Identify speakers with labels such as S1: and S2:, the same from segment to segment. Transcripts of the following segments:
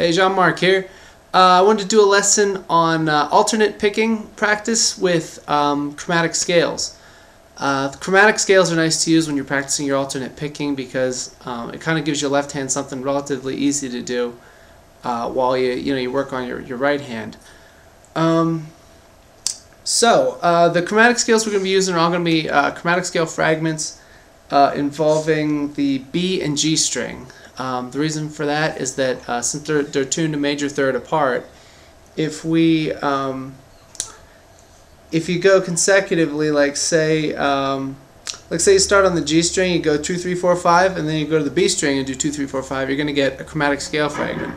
S1: Hey, Gianmarc here. I wanted to do a lesson on alternate picking practice with chromatic scales. Chromatic scales are nice to use when you're practicing your alternate picking because it kind of gives your left hand something relatively easy to do while you work on your right hand. The chromatic scales we're going to be using are all going to be chromatic scale fragments involving the B and G string. The reason for that is that since they're tuned a major third apart, if you go consecutively, like say you start on the G string, you go 2, 3, 4, 5, and then you go to the B string and do 2, 3, 4, 5, you're going to get a chromatic scale fragment.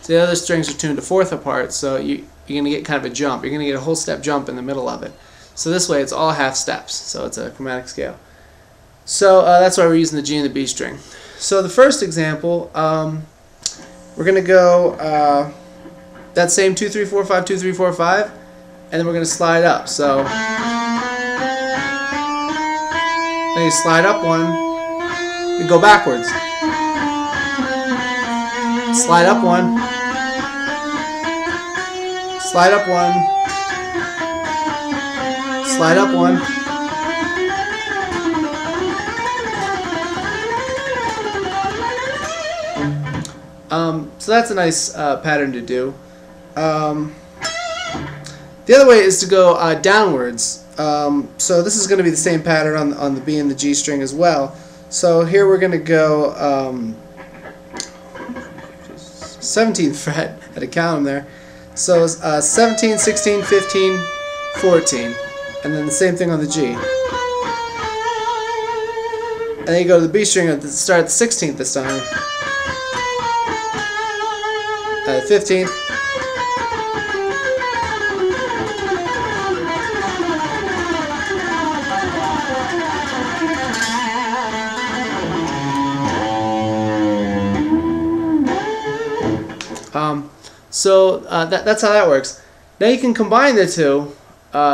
S1: So the other strings are tuned a fourth apart, so you're going to get kind of a jump. You're going to get a whole step jump in the middle of it. So this way it's all half steps, so it's a chromatic scale. So that's why we're using the G and the B string. So the first example, we're going to go that same 2, 3, 4, 5, 2, 3, 4, 5, and then we're going to slide up. So then you slide up one, you go backwards. Slide up one, slide up one, slide up one. So that's a nice pattern to do. The other way is to go downwards. So this is going to be the same pattern on the B and the G string as well. So here we're going to go 17th fret. I had to count them there. So 17, 16, 15, 14. And then the same thing on the G. And then you go to the B string and start at the 16th this time. 15th. That's how that works. Now you can combine the two,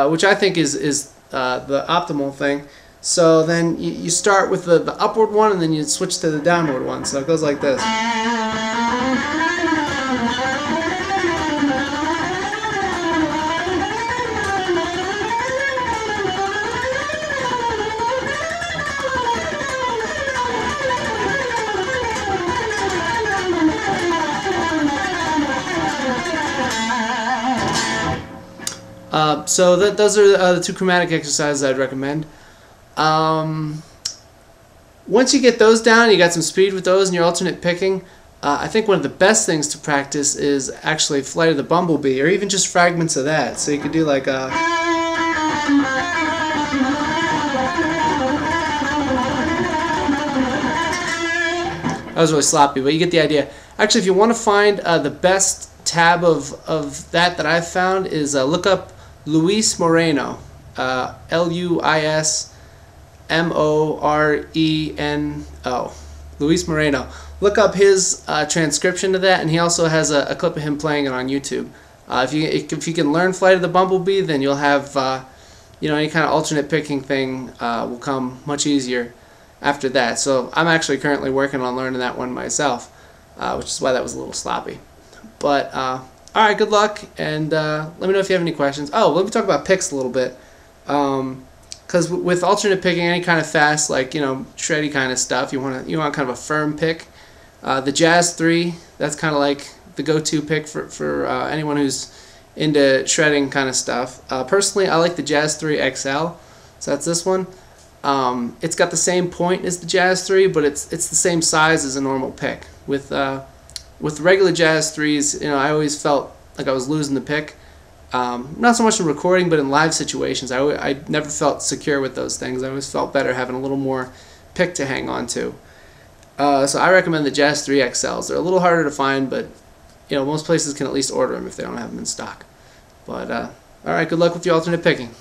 S1: which I think is the optimal thing. So then you start with the upward one and then you switch to the downward one. So it goes like this. Those are the two chromatic exercises I'd recommend. Once you get those down, you got some speed with those in your alternate picking, I think one of the best things to practice is actually Flight of the Bumblebee, or even just fragments of that. So you could do like a... That was really sloppy, but you get the idea. Actually, if you want to find the best tab of that I've found is look up Luis Moreno, L-U-I-S-M-O-R-E-N-O, Luis Moreno. Look up his transcription of that, and he also has a clip of him playing it on YouTube. If you can learn Flight of the Bumblebee, then you'll have any kind of alternate picking thing will come much easier after that. So I'm actually currently working on learning that one myself, which is why that was a little sloppy. But alright, good luck, and let me know if you have any questions. Oh, let me talk about picks a little bit. Because with alternate picking, any kind of fast, like shreddy kind of stuff, you want kind of a firm pick. The Jazz 3, that's kind of like the go-to pick for anyone who's into shredding kind of stuff. Personally, I like the Jazz 3 XL, so that's this one. It's got the same point as the Jazz 3, but it's the same size as a normal pick. With regular Jazz 3s, I always felt like I was losing the pick. Not so much in recording, but in live situations. I never felt secure with those things. I always felt better having a little more pick to hang on to. So I recommend the Jazz 3 XLs. They're a little harder to find, but most places can at least order them if they don't have them in stock. But alright, good luck with your alternate picking.